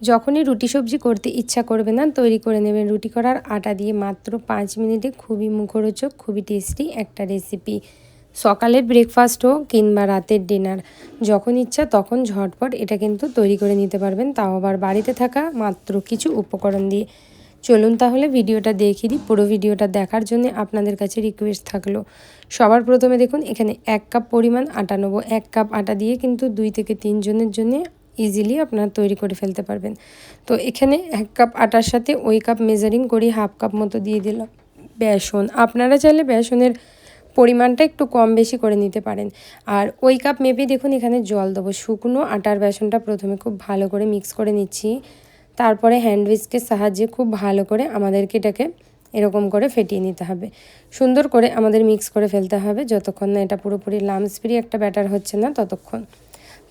যখনই রুটি সবজি করতে ইচ্ছা করবে না, তৈরি করে নেবেন রুটি করার আটা দিয়ে মাত্র 5 মিনিটে। খুবই মুখরোচক, খুবই টেস্টি একটা রেসিপি। সকালের ব্রেকফাস্ট হোক কিংবা রাতের ডিনার, যখন ইচ্ছা তখন ঝটপট এটা কিন্তু তৈরি করে নিতে পারবেন, তাও আবার বাড়িতে থাকা মাত্র কিছু উপকরণ দিয়ে। চলুন তাহলে ভিডিওটা দেখিয়ে দিই। পুরো ভিডিওটা দেখার জন্য আপনাদের কাছে রিকোয়েস্ট থাকলো, সবার প্রথমে দেখুন এখানে 1 কাপ পরিমাণ আটা নেবো। 1 কাপ আটা দিয়ে কিন্তু 2 থেকে 3 জনের জন্য ইজিলি আপনারা তৈরি করে ফেলতে পারবেন। তো এখানে 1 কাপ আটার সাথে ওই কাপ মেজারিং করি হাফ কাপ মতো দিয়ে দিলাম বেসন। আপনারা চাইলে বেসনের পরিমাণটা একটু কম বেশি করে নিতে পারেন। আর ওই কাপ মেপে দেখুন এখানে জল দেবো। শুকনো আটার বেসনটা প্রথমে খুব ভালো করে মিক্স করে নিচ্ছি, তারপরে হ্যান্ড হুইস্কের সাহায্যে খুব ভালো করে আমাদেরকে এটাকে এরকম করে ফেটিয়ে নিতে হবে। সুন্দর করে আমাদের মিক্স করে ফেলতে হবে যতক্ষণ না এটা পুরোপুরি লামস ফ্রি একটা ব্যাটার হচ্ছে না ততক্ষণ।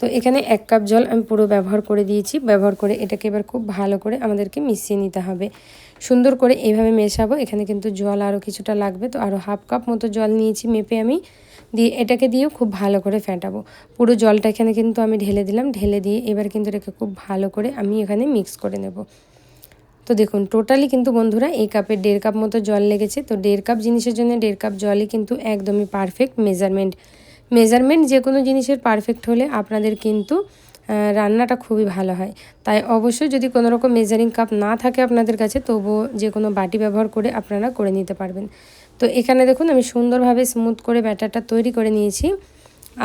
তো এখানে 1 কাপ জল আমি পুরো ব্যবহার করে দিয়েছি। ব্যবহার করে এটাকে এবার খুব ভালো করে আমাদেরকে মিশিয়ে নিতে হবে। সুন্দর করে এইভাবে মেশাবো। এখানে কিন্তু জল আরও কিছুটা লাগবে, তো আরও হাফ কাপ মতো জল নিয়েছি মেপে আমি। দিয়ে এটাকে দিয়েও খুব ভালো করে ফেটাবো। পুরো জলটা এখানে কিন্তু আমি ঢেলে দিলাম। ঢেলে দিয়ে এবার কিন্তু এটাকে খুব ভালো করে আমি এখানে মিক্স করে নেব। তো দেখুন টোটালি কিন্তু বন্ধুরা এই কাপের 1.5 কাপ মতো জল লেগেছে। তো 1.5 কাপ জিনিসের জন্য 1.5 কাপ জলই কিন্তু একদমই পারফেক্ট মেজারমেন্ট যে কোনো জিনিসের পারফেক্ট হলে আপনাদের কিন্তু রান্নাটা খুবই ভালো হয়। তাই অবশ্যই যদি কোনো রকম মেজারিং কাপ না থাকে আপনাদের কাছে, তবুও যে কোনো বাটি ব্যবহার করে আপনারা করে নিতে পারবেন। তো এখানে দেখুন আমি সুন্দরভাবে স্মুথ করে ব্যাটারটা তৈরি করে নিয়েছি।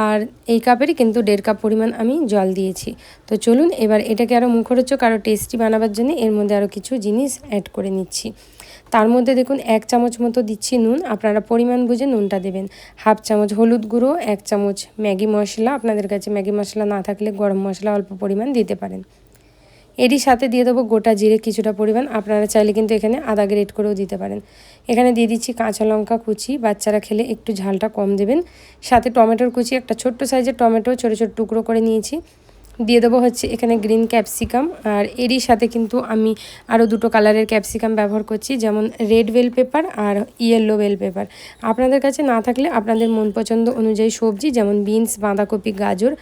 আর এই কাপেরই কিন্তু 1.5 কাপ পরিমাণ আমি জল দিয়েছি। তো চলুন এবার এটাকে আরও মুখরোচক আরও টেস্টি বানাবার জন্য এর মধ্যে আরও কিছু জিনিস অ্যাড করে নিচ্ছি। তার মধ্যে দেখুন 1 চামচ মতো দিচ্ছি নুন। আপনারা পরিমাণ বুঝে নুনটা দেবেন। হাফ চামচ হলুদ গুঁড়ো, 1 চামচ ম্যাগি মশলা। আপনাদের কাছে ম্যাগি মশলা না থাকলে গরম মশলা অল্প পরিমাণ দিতে পারেন। এরই সাথে দিয়ে দেবো গোটা জিরে কিছুটা পরিমাণ। আপনারা চাইলে কিন্তু এখানে আদা গ্রেট করেও দিতে পারেন। এখানে দিয়ে দিচ্ছি কাঁচা লঙ্কা কুচি, বাচ্চারা খেলে একটু ঝালটা কম দেবেন। সাথে টমেটোর কুচি, একটা ছোট্ট সাইজের টমেটো ছোটো ছোটো টুকরো করে নিয়েছি। দিয়ে দেবো হচ্ছে এখানে গ্রিন ক্যাপসিকাম। আর এরই সাথে কিন্তু আমি আরও 2টো কালারের ক্যাপসিকাম ব্যবহার করছি, যেমন রেড বেল পেপার আর ইয়েলো বেল পেপার। আপনাদের কাছে না থাকলে আপনাদের মন পছন্দ অনুযায়ী সবজি যেমন বিনস, বাঁধাকপি, গাজর,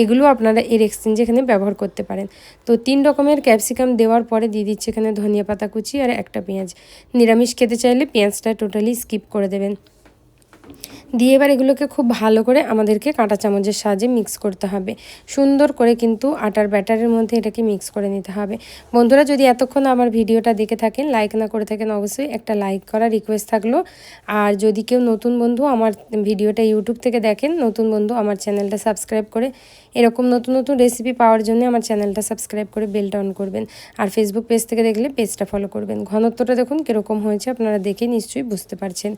এগুলো আপনারা এর এক্সচেঞ্জে এখানে ব্যবহার করতে পারেন। তো 3 রকমের ক্যাপসিকাম দেওয়ার পরে দিয়ে দিচ্ছি এখানে ধনিয়া পাতা কুচি আর একটা পেঁয়াজ। নিরামিষ খেতে চাইলে পেঁয়াজটা টোটালি স্কিপ করে দেবেন। দিয়ে এবার এগুলোকে খুব ভালো করে আমাদেরকে কাঁটা চামচের সাহায্যে মিক্স করতে হবে। সুন্দর করে কিন্তু আটার ব্যাটারের মধ্যে এটাকে মিক্স করে নিতে হবে। বন্ধুরা যদি এতক্ষণ আমার ভিডিওটা দেখে থাকেন, লাইক না করে থাকেন, অবশ্যই একটা লাইক করার রিকোয়েস্ট থাকলো। আর যদি কেউ নতুন বন্ধু আমার ভিডিওটা ইউটিউব থেকে দেখেন, নতুন বন্ধু আমার চ্যানেলটা সাবস্ক্রাইব করে এরকম নতুন নতুন রেসিপি পাওয়ার জন্য আমার চ্যানেলটা সাবস্ক্রাইব করে বেলটা অন করবেন। আর ফেসবুক পেজ থেকে দেখলে পেজটা ফলো করবেন। ঘনত্বটা দেখুন কীরকম হয়েছে, আপনারা দেখে নিশ্চয়ই বুঝতে পারছেন।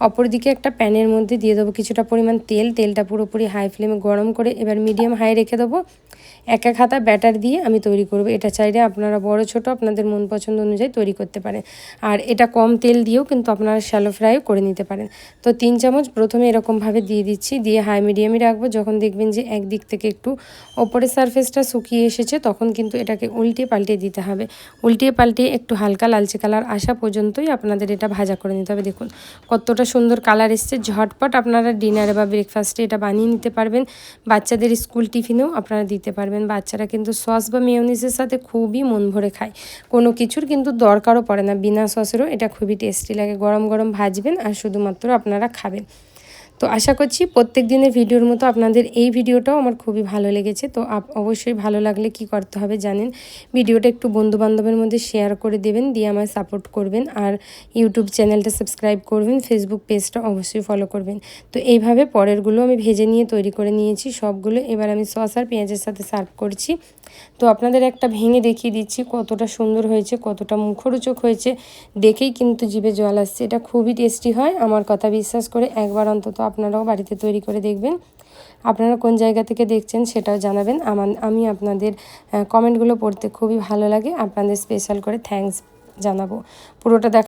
অপরদিকে একটা প্যানের মধ্যে দিয়ে দেবো কিছুটা পরিমাণ তেল। তেলটা পুরোপুরি হাই ফ্লেমে গরম করে এবার মিডিয়াম হাই রেখে দেবো। এক হাতা ব্যাটার দিয়ে আমি তৈরি করব। এটা চাইলে আপনারা বড় ছোট আপনাদের মন পছন্দ অনুযায়ী তৈরি করতে পারেন। আর এটা কম তেল দিয়েও কিন্তু আপনারা শ্যালো ফ্রাইও করে নিতে পারেন। তো 3 চামচ প্রথমে এরকমভাবে দিয়ে দিচ্ছি, দিয়ে হাই মিডিয়ামে রাখবো। যখন দেখবেন যে একদিক থেকে একটু ওপরের সারফেসটা শুকিয়ে এসেছে, তখন কিন্তু এটাকে উল্টিয়ে পাল্টিয়ে দিতে হবে। উল্টিয়ে পাল্টিয়ে একটু হালকা লালচে কালার আসা পর্যন্তই আপনাদের এটা ভাজা করে নিতে হবে। দেখুন কতটা সুন্দর কালার এসছে। ঝটপট আপনারা ডিনারে বা ব্রেকফাস্টে এটা বানিয়ে নিতে পারবেন। বাচ্চাদের স্কুল টিফিনেও আপনারা দিতে পারবেন। বাচ্চারা কিন্তু সস বা মেয়োনিজের সাথে খুবই মন ভরে খায়, কোনো কিছুর কিন্তু দরকারও পড়ে না। বিনা সসেরও এটা খুবই টেস্টি লাগে। গরম গরম ভাজবেন আর শুধুমাত্র আপনারা খাবেন। তো আশা করছি প্রত্যেক দিনের ভিডিওর মতো আপনাদের এই ভিডিওটাও আমার খুবই ভালো লেগেছে। তো অবশ্যই ভালো লাগলে কি করতে হবে জানেন, ভিডিওটা একটু বন্ধুবান্ধবের মধ্যে শেয়ার করে দেবেন, দিয়ে আমায় সাপোর্ট করবেন। আর ইউটিউব চ্যানেলটা সাবস্ক্রাইব করবেন, ফেসবুক পেজটা অবশ্যই ফলো করবেন। তো এইভাবে পরেরগুলো আমি ভেজে নিয়ে তৈরি করে নিয়েছি সবগুলো। এবার আমি সস আর পেঁয়াজের সাথে সার্ভ করছি। তো আপনাদের একটা ভেঙে দেখিয়ে দিচ্ছি কতটা সুন্দর হয়েছে, কতটা মুখরোচক হয়েছে। দেখেই কিন্তু জিভে জল আসছে। এটা খুবই টেস্টি হয়, আমার কথা বিশ্বাস করে একবার অন্তত আপনারাও বাড়িতে তৈরি করে দেখবেন। আপনারা কোন জায়গা থেকে দেখছেন সেটাও জানাবেন। আমি আপনাদের কমেন্টগুলো পড়তে খুবই ভালো লাগে। আপনাদের স্পেশাল করে থ্যাঙ্কস জানাবো। পুরোটা